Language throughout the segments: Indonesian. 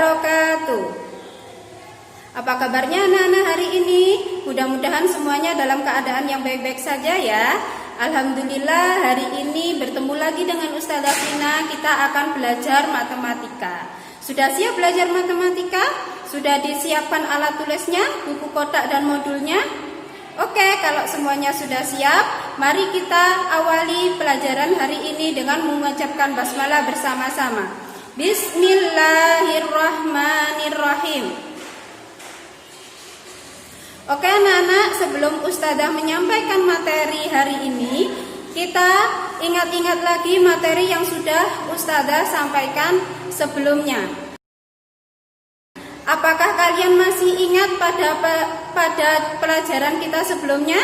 wabarakatuh. Apa kabarnya anak-anak hari ini? Mudah-mudahan semuanya dalam keadaan yang baik-baik saja ya. Alhamdulillah hari ini bertemu lagi dengan Ustazah Vina. Kita akan belajar matematika. Sudah siap belajar matematika? Sudah disiapkan alat tulisnya, buku kotak dan modulnya? Oke, kalau semuanya sudah siap, mari kita awali pelajaran hari ini dengan mengucapkan basmalah bersama-sama. Bismillahirrahmanirrahim. Oke anak-anak, sebelum Ustazah menyampaikan materi hari ini, kita ingat-ingat lagi materi yang sudah Ustazah sampaikan sebelumnya. Apakah kalian masih ingat pada pelajaran kita sebelumnya?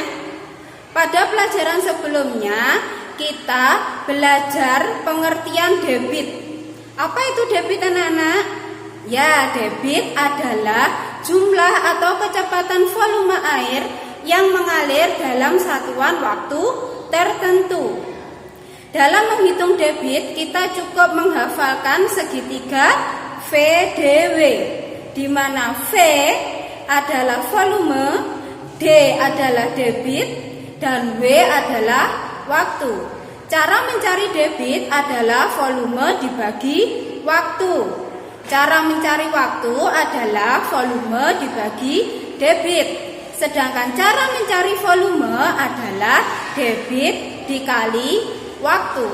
Pada pelajaran sebelumnya, kita belajar pengertian debit. Apa itu debit anak-anak? Ya, debit adalah jumlah atau kecepatan volume air yang mengalir dalam satuan waktu tertentu. Dalam menghitung debit, kita cukup menghafalkan segitiga VDW, di mana V adalah volume, D adalah debit, dan W adalah waktu. Cara mencari debit adalah volume dibagi waktu. Cara mencari waktu adalah volume dibagi debit. Sedangkan cara mencari volume adalah debit dikali waktu.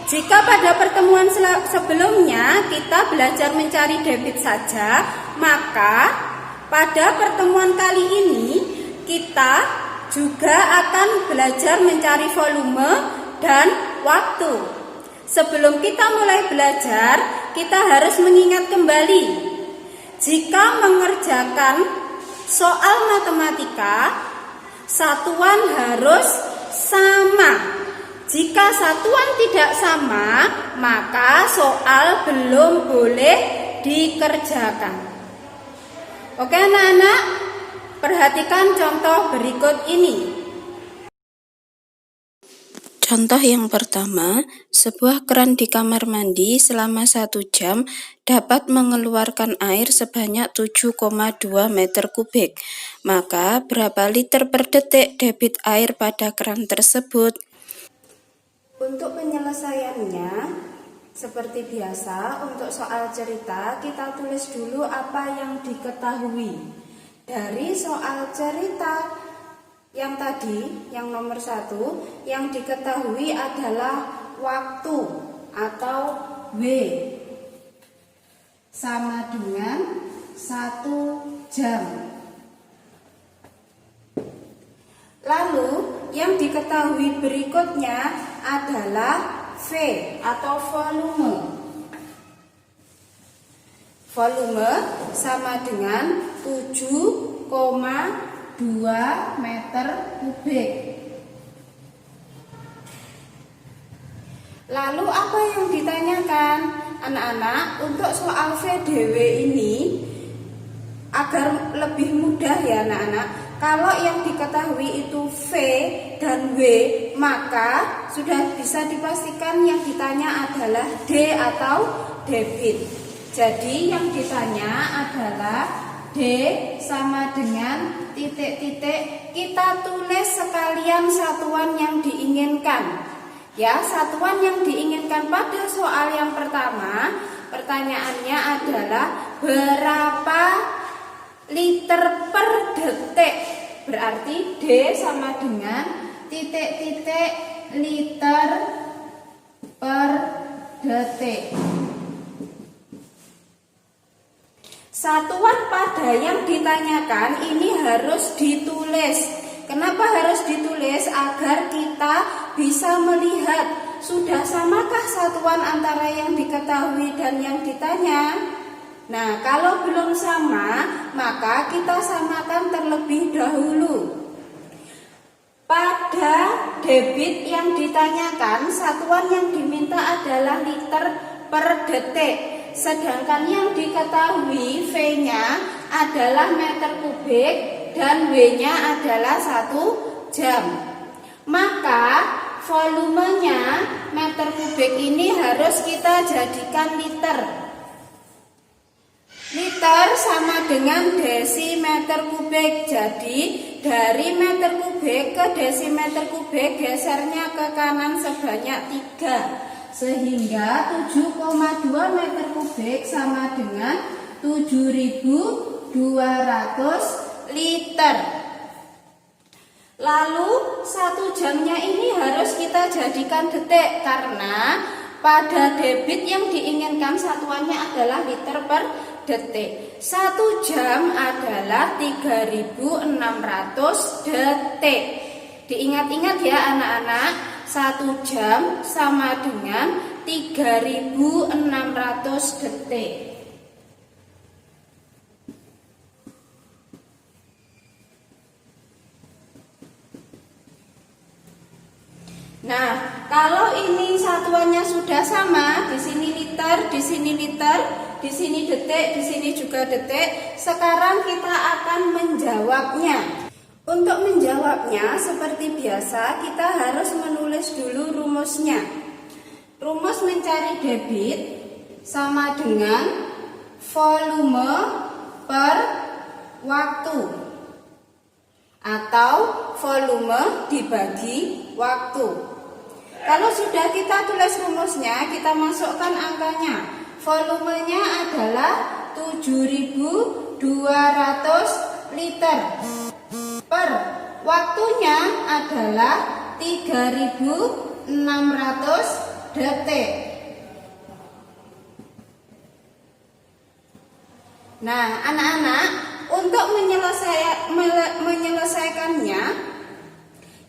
Jika pada pertemuan sebelumnya kita belajar mencari debit saja, maka pada pertemuan kali ini kita juga akan belajar mencari volume dan waktu. Sebelum kita mulai belajar, kita harus mengingat kembali. Jika mengerjakan soal matematika, satuan harus sama. Jika satuan tidak sama, maka soal belum boleh dikerjakan. Oke anak-anak, perhatikan contoh berikut ini. Contoh yang pertama, sebuah keran di kamar mandi selama 1 jam dapat mengeluarkan air sebanyak 7,2 meter kubik. Maka berapa liter per detik debit air pada keran tersebut? Untuk penyelesaiannya, seperti biasa, untuk soal cerita kita tulis dulu apa yang diketahui. Dari soal cerita yang tadi, yang nomor 1, yang diketahui adalah waktu atau W sama dengan 1 jam. Lalu yang diketahui berikutnya adalah V atau volume. Volume sama dengan 7,2 meter kubik. Lalu apa yang ditanyakan? Anak-anak, untuk soal VDW ini agar lebih mudah ya anak-anak, kalau yang diketahui itu V dan W, maka sudah bisa dipastikan yang ditanya adalah D atau debit. Jadi yang ditanya adalah D sama dengan titik-titik, kita tulis sekalian satuan yang diinginkan. Ya, satuan yang diinginkan pada soal yang pertama, pertanyaannya adalah berapa liter per detik. Berarti D sama dengan titik-titik liter per detik. Satuan pada yang ditanyakan ini harus ditulis. Kenapa harus ditulis? Agar kita bisa melihat sudah samakah satuan antara yang diketahui dan yang ditanya. Nah, kalau belum sama, maka kita samakan terlebih dahulu. Pada debit yang ditanyakan, satuan yang diminta adalah liter per detik. Sedangkan yang diketahui V-nya adalah meter kubik dan W-nya adalah 1 jam. Maka volumenya meter kubik ini harus kita jadikan liter. sama dengan desimeter kubik. Jadi dari meter kubik ke desimeter kubik gesernya ke kanan sebanyak 3. Sehingga 7,2 meter kubik sama dengan 7.200 liter. Lalu 1 jamnya ini harus kita jadikan detik karena pada debit yang diinginkan satuannya adalah liter per detik. 1 jam adalah 3.600 detik. Diingat-ingat ya anak-anak, 1 jam sama dengan 3.600 detik. Nah, kalau ini satuannya sudah sama, di sini liter, di sini liter, di sini detik, di sini juga detik. Sekarang kita akan menjawabnya. Untuk menjawabnya seperti biasa kita harus menulis dulu rumusnya. Rumus mencari debit sama dengan volume per waktu atau volume dibagi waktu. Kalau sudah kita tulis rumusnya, kita masukkan angkanya. Volumenya adalah 7.200 liter. Per waktunya adalah 3.600 detik. Nah, anak-anak, untuk menyelesaikannya,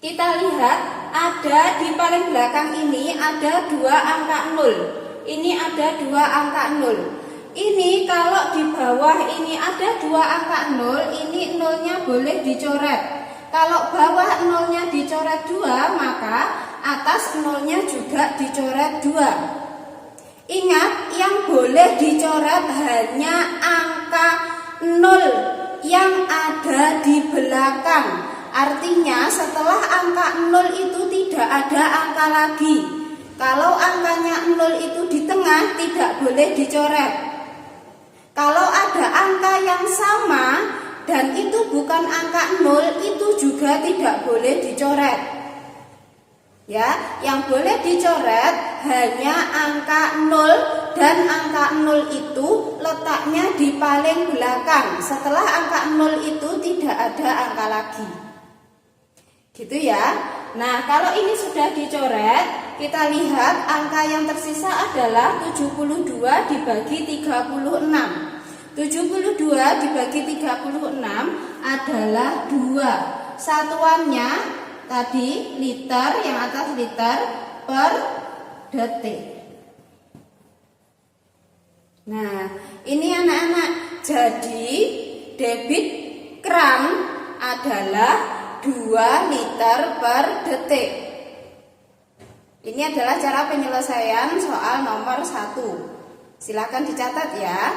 kita lihat ada di paling belakang ini ada 2 angka 0. Ini ada 2 angka 0. Ini kalau di bawah ini ada 2 angka 0, ini 0-nya boleh dicoret. Kalau bawah 0-nya dicoret 2, maka atas 0-nya juga dicoret 2. Ingat, yang boleh dicoret hanya angka 0 yang ada di belakang. Artinya setelah angka 0 itu tidak ada angka lagi. Kalau angkanya 0 itu di tengah tidak boleh dicoret. Kalau ada angka yang sama dan itu bukan angka 0, itu juga tidak boleh dicoret. Ya, yang boleh dicoret hanya angka 0 dan angka 0 itu letaknya di paling belakang. Setelah angka 0 itu tidak ada angka lagi. Gitu ya. Nah, kalau ini sudah dicoret, kita lihat angka yang tersisa adalah 72 dibagi 36. 72 dibagi 36 adalah 2. Satuannya tadi liter, yang atas liter per detik. Nah, ini anak-anak, jadi debit keran adalah 2 liter per detik. Ini adalah cara penyelesaian soal nomor 1. Silakan dicatat ya.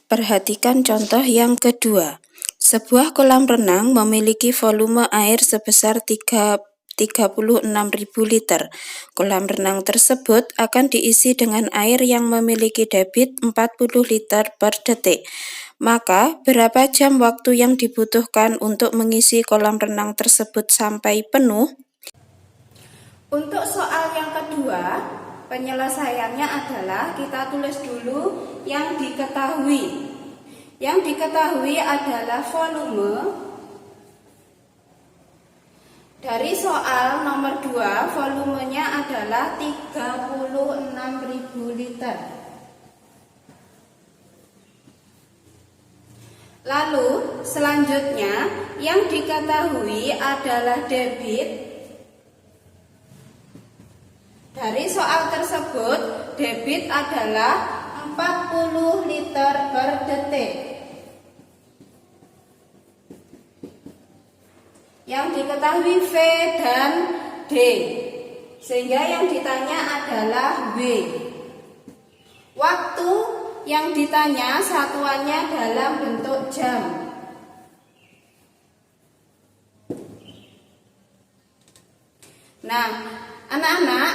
Perhatikan contoh yang kedua. Sebuah kolam renang memiliki volume air sebesar 36.000 liter. Kolam renang tersebut akan diisi dengan air yang memiliki debit 40 liter per detik. Maka, berapa jam waktu yang dibutuhkan untuk mengisi kolam renang tersebut sampai penuh? Untuk soal yang kedua, penyelesaiannya adalah kita tulis dulu yang diketahui. Yang diketahui adalah volume. Dari soal nomor 2, volumenya adalah 36.000 liter. Lalu selanjutnya yang diketahui adalah debit. Dari soal tersebut, debit adalah 40 liter per detik. Yang diketahui V dan D, sehingga yang ditanya adalah W. Waktu yang ditanya satuannya dalam bentuk jam. Nah, anak-anak,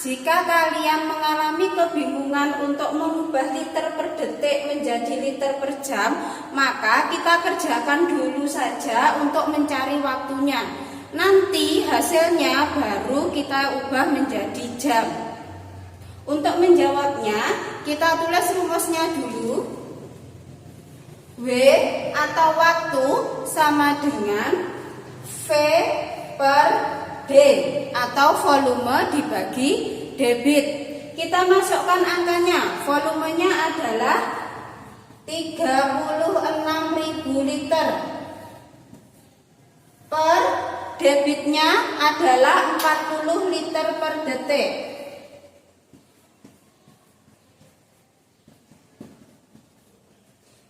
jika Jika kalian mengalami kebingungan untuk mengubah liter per detik menjadi liter per jam, maka kita kerjakan dulu saja untuk mencari waktunya. Nanti hasilnya baru kita ubah menjadi jam. Untuk menjawabnya, kita tulis rumusnya dulu. W atau waktu sama dengan V per D atau volume dibagi debit. Kita masukkan angkanya. Volumenya adalah 36.000 liter. Per debitnya adalah 40 liter per detik.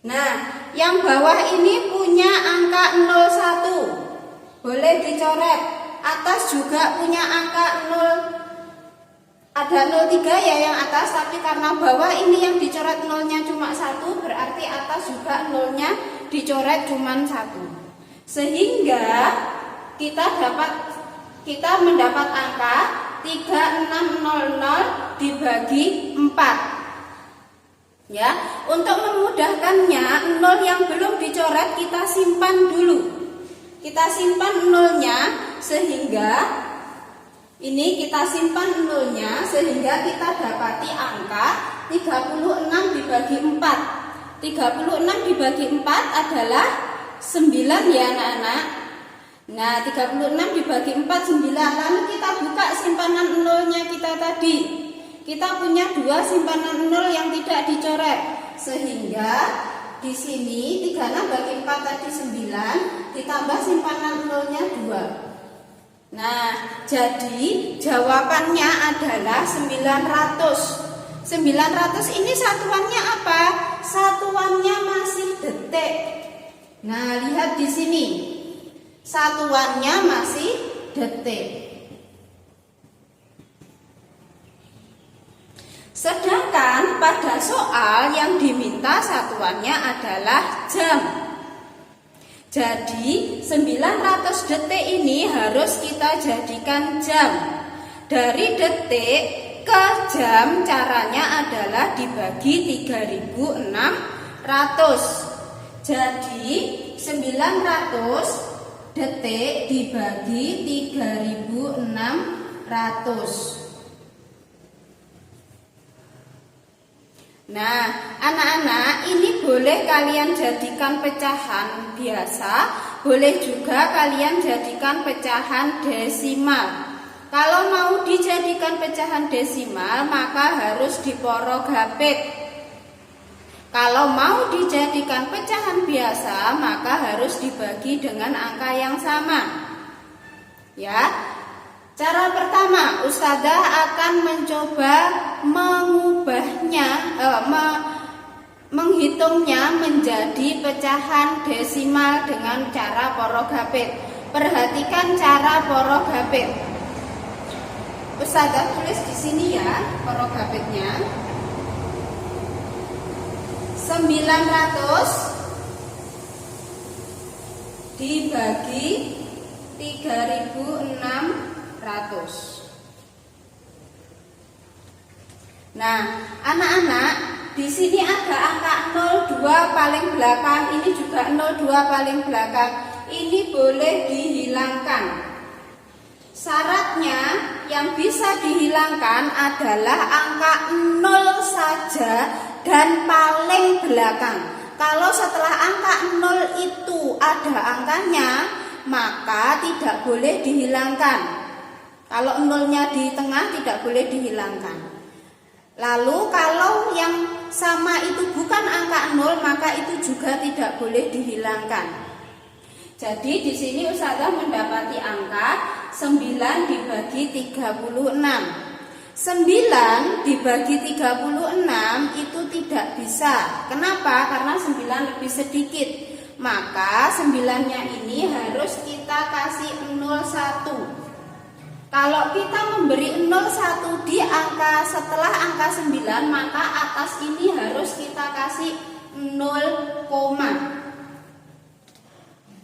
Nah, yang bawah ini punya angka 01. Boleh dicoret. Atas juga punya angka 0. Ada 03 ya yang atas, tapi karena bawah ini yang dicoret nolnya cuma 1, berarti atas juga nolnya dicoret cuma 1. Sehingga kita mendapat angka 3600 dibagi 4. Ya, untuk memudahkannya, 0 yang belum dicoret kita simpan dulu. Kita simpan nolnya sehingga ini kita simpan nolnya sehingga kita dapati angka 36 dibagi 4. 36 dibagi 4 adalah 9 ya anak-anak. Nah, 36 dibagi 4 9. Lalu kita buka simpanan nolnya kita tadi. Kita punya 2 simpanan 0 yang tidak dicoret, sehingga di sini 36 bagi 4 tadi 9, ditambah simpanan 0-nya 2. Nah, jadi jawabannya adalah 900. 900 ini satuannya apa? Satuannya masih detik. Nah, lihat di sini. Satuannya masih detik. Sedangkan pada soal yang diminta satuannya adalah jam. Jadi 900 detik ini harus kita jadikan jam. Dari detik ke jam caranya adalah dibagi 3600. Jadi 900 detik dibagi 3600. Nah, anak-anak, ini boleh kalian jadikan pecahan biasa, boleh juga kalian jadikan pecahan desimal. Kalau mau dijadikan pecahan desimal, maka harus diporok hapit. Kalau mau dijadikan pecahan biasa, maka harus dibagi dengan angka yang sama. Ya. Cara pertama, Ustazah akan mencoba menghitungnya menjadi pecahan desimal dengan cara porok hapit. Perhatikan cara porok hapit. Ustazah tulis di sini ya porok hapitnya. 900 dibagi 3600. Nah, anak-anak, di sini ada angka 02 paling belakang, ini juga 02 paling belakang. Ini boleh dihilangkan. Syaratnya yang bisa dihilangkan adalah angka 0 saja dan paling belakang. Kalau setelah angka 0 itu ada angkanya, maka tidak boleh dihilangkan. Kalau nolnya di tengah tidak boleh dihilangkan. Lalu kalau yang sama itu bukan angka 0, maka itu juga tidak boleh dihilangkan. Jadi di sini Ustazah mendapati angka 9 dibagi 36. 9 dibagi 36 itu tidak bisa. Kenapa? Karena 9 lebih sedikit. Maka 9-nya ini harus kita kasih 01. Kalau kita memberi 01 di angka setelah angka 9, maka atas ini harus kita kasih 0,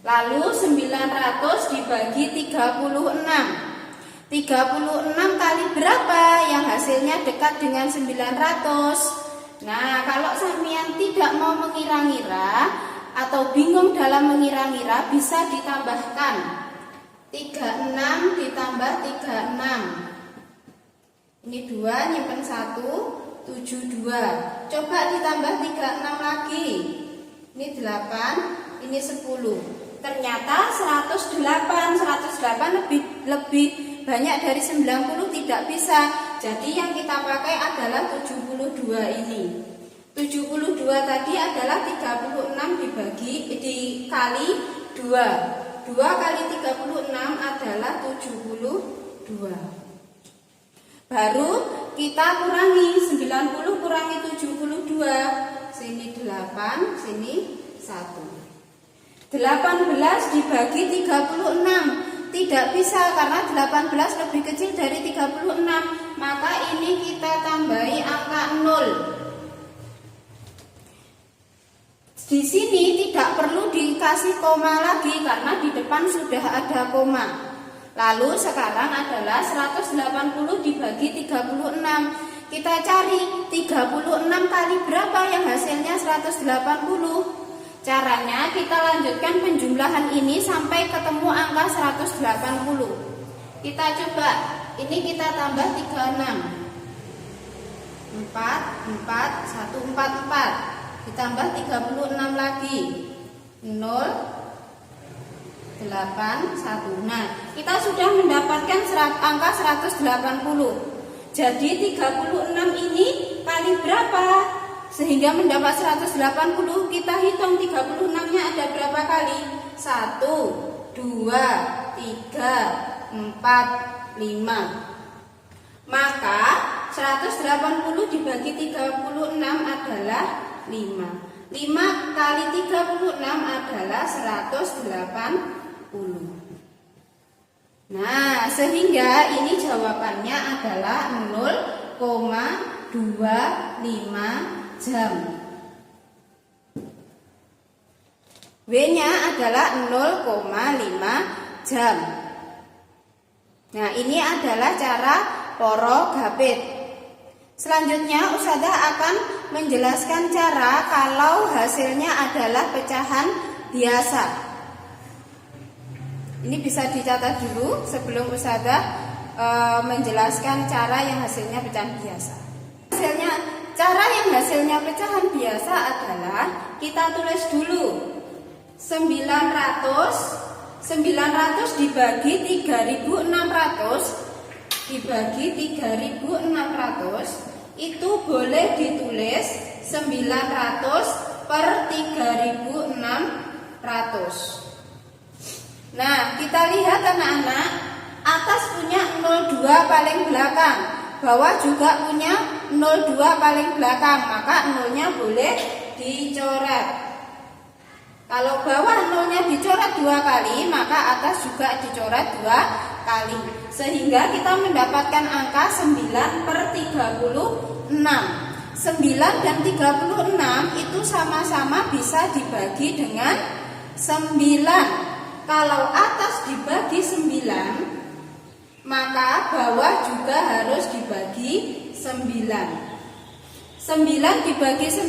lalu 900 dibagi 36. 36 kali berapa yang hasilnya dekat dengan 900? Nah, kalau sampean tidak mau mengira-ngira atau bingung dalam mengira-ngira, bisa ditambahkan 36 ditambah 36. Ini 2 nyimpen 1, 72. Coba ditambah 36 lagi. Ini 8, ini 10. Ternyata 108 lebih banyak dari 90 tidak bisa. Jadi yang kita pakai adalah 72 ini. 72 tadi adalah 36 dikali 2. 2 kali 36 adalah 72. Baru kita kurangi 90 kurangi 72. Sini 8, sini 1. 18 dibagi 36. Tidak bisa karena 18 lebih kecil dari 36. Maka ini kita tambahi angka 0. Di sini tidak perlu dikasih koma lagi karena di depan sudah ada koma. Lalu sekarang adalah 180 dibagi 36. Kita cari 36 kali berapa yang hasilnya 180. Caranya kita lanjutkan penjumlahan ini sampai ketemu angka 180. Kita coba, ini kita tambah 36. 4, 1, 4, 4. Ditambah 36 lagi. 0, 8, 1. Nah, kita sudah mendapatkan angka 180. Jadi 36 ini kali berapa? Sehingga mendapat 180, kita hitung 36-nya ada berapa kali? 1, 2, 3, 4, 5. Maka 180 dibagi 36 adalah 5. 5 kali 36 adalah 180. Nah, sehingga ini jawabannya adalah 0,25 jam. W-nya adalah 0,5 jam. Nah, ini adalah cara poro gapit. Selanjutnya Ustazah akan menjelaskan cara kalau hasilnya adalah pecahan biasa. Ini bisa dicatat dulu sebelum Ustazah menjelaskan cara yang hasilnya pecahan biasa. Cara yang hasilnya pecahan biasa adalah kita tulis dulu 900 dibagi 3600 dibagi 3600 itu boleh ditulis 900 per 3600. Nah, kita lihat anak-anak, atas punya 02 paling belakang, bawah juga punya 02 paling belakang, maka 0-nya boleh dicoret. Kalau bawah 0-nya dicoret 2 kali, maka atas juga dicoret 2 kali. Sehingga kita mendapatkan angka 9 per 36. 9 dan 36 itu sama-sama bisa dibagi dengan 9. Kalau atas dibagi 9, maka bawah juga harus dibagi 9. 9 dibagi 9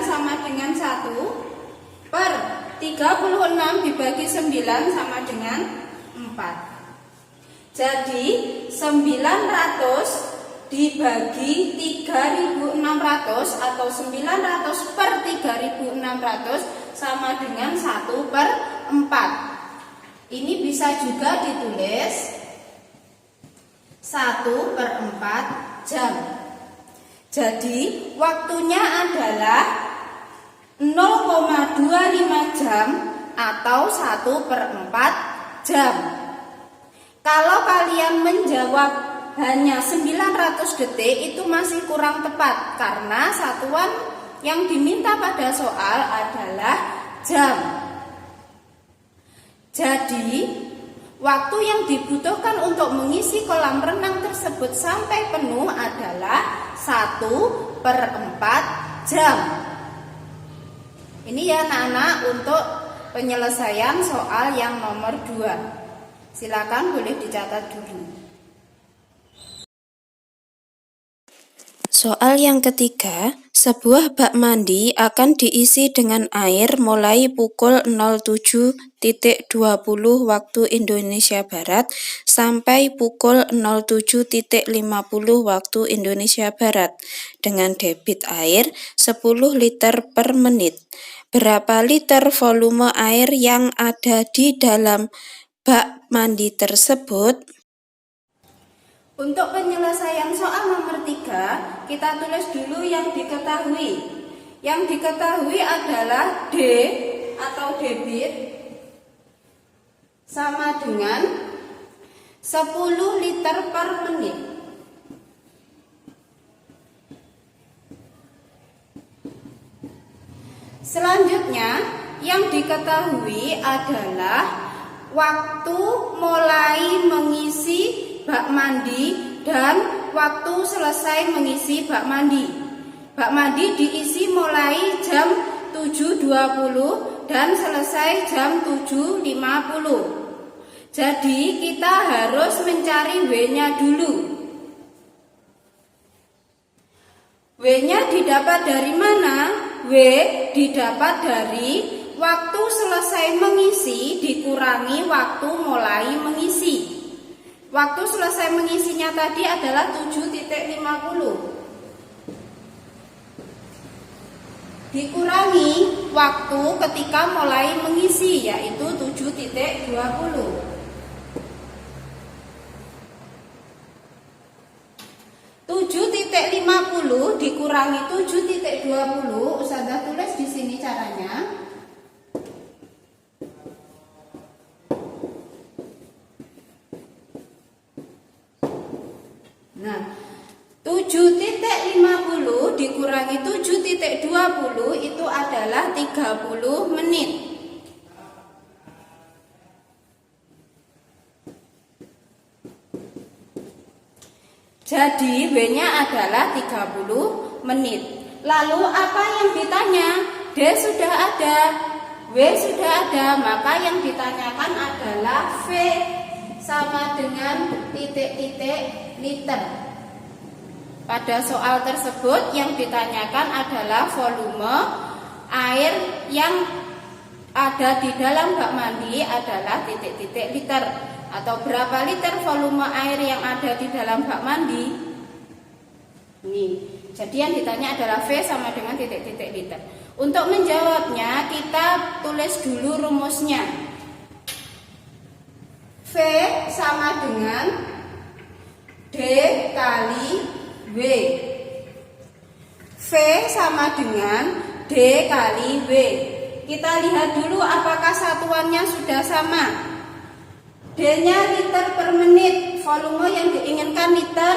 sama dengan 1 per 36 dibagi 9 sama dengan 4. Jadi 900 dibagi 3600 atau 900 per 3600 sama dengan 1 per 4. Ini bisa juga ditulis 1 per 4 jam. Jadi waktunya adalah 0,25 jam atau 1 per 4 jam. Kalau kalian menjawab hanya 900 detik itu masih kurang tepat karena satuan yang diminta pada soal adalah jam. Jadi waktu yang dibutuhkan untuk mengisi kolam renang tersebut sampai penuh adalah 1 per 4 jam. Ini ya anak-anak untuk penyelesaian soal yang nomor 2. Silakan boleh dicatat dulu. Soal yang ketiga, sebuah bak mandi akan diisi dengan air mulai pukul 07.20 waktu Indonesia Barat sampai pukul 07.50 waktu Indonesia Barat dengan debit air 10 liter per menit. Berapa liter volume air yang ada di dalam bak mandi tersebut? Untuk penyelesaian soal nomor 3, kita tulis dulu yang diketahui. Yang diketahui adalah D atau debit sama dengan 10 liter per menit. Selanjutnya, yang diketahui adalah waktu mulai mengisi bak mandi dan waktu selesai mengisi bak mandi. Bak mandi diisi mulai jam 7.20 dan selesai jam 7.50. Jadi kita harus mencari W-nya dulu. W-nya didapat dari mana? W didapat dari waktu selesai mengisi dikurangi waktu mulai mengisi. Waktu selesai mengisinya tadi adalah 7.50 dikurangi waktu ketika mulai mengisi, yaitu 7.20. 7.50 dikurangi 7.20, Ustazah tulis di sini caranya. Nah, 7.50 dikurangi 7.20 itu adalah 30 menit. Jadi W-nya adalah 30 menit. Lalu apa yang ditanya? D sudah ada, W sudah ada, maka yang ditanyakan adalah V sama dengan titik-titik liter. Pada soal tersebut yang ditanyakan adalah volume air yang ada di dalam bak mandi adalah titik-titik liter, atau berapa liter volume air yang ada di dalam bak mandi. Ini. Jadi yang ditanya adalah V sama dengan titik-titik liter. Untuk menjawabnya kita tulis dulu rumusnya. V sama dengan D kali W. V sama dengan D kali W. Kita lihat dulu apakah satuannya sudah sama. D-nya liter per menit, volume yang diinginkan liter,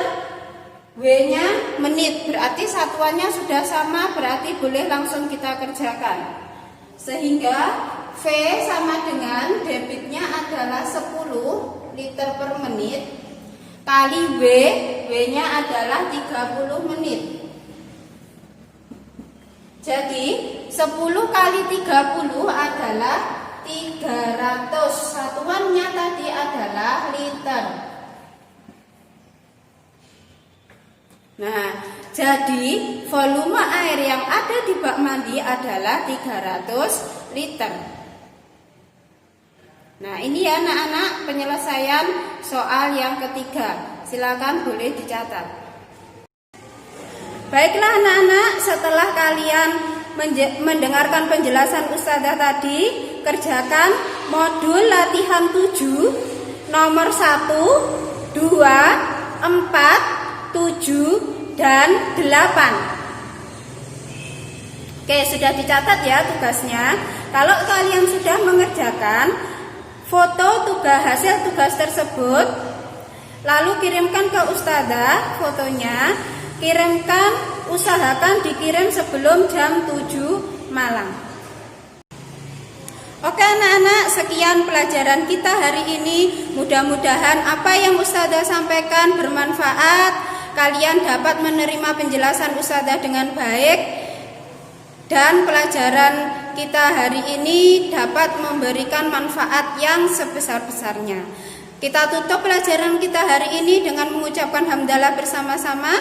W-nya menit. Berarti satuannya sudah sama, berarti boleh langsung kita kerjakan. Sehingga V sama dengan debitnya adalah 10 liter per menit kali W, W-nya adalah 30 menit. Jadi 10 kali 30 adalah 300. Satuannya tadi adalah liter. Nah, jadi volume air yang ada di bak mandi adalah 300 liter. Nah, ini ya anak-anak penyelesaian soal yang ketiga. Silakan boleh dicatat. Baiklah anak-anak, setelah kalian mendengarkan penjelasan Ustazah tadi, kerjakan modul latihan 7 nomor 1, 2, 4, 7, dan 8. Oke, sudah dicatat ya tugasnya. Kalau kalian sudah mengerjakan, foto hasil tugas tersebut, lalu kirimkan ke Ustazah fotonya. Kirimkan, usahakan dikirim sebelum jam 7 malam. Oke anak-anak, sekian pelajaran kita hari ini. Mudah-mudahan apa yang Ustazah sampaikan bermanfaat. Kalian dapat menerima penjelasan Ustazah dengan baik, dan pelajaran kita hari ini dapat memberikan manfaat yang sebesar-besarnya. Kita tutup pelajaran kita hari ini dengan mengucapkan hamdalah bersama-sama.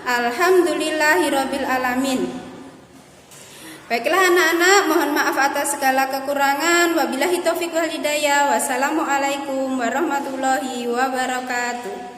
Alhamdulillahirabbil alamin. Baiklah anak-anak, mohon maaf atas segala kekurangan. Wabillahi taufik wal hidayah. Wassalamualaikum warahmatullahi wabarakatuh.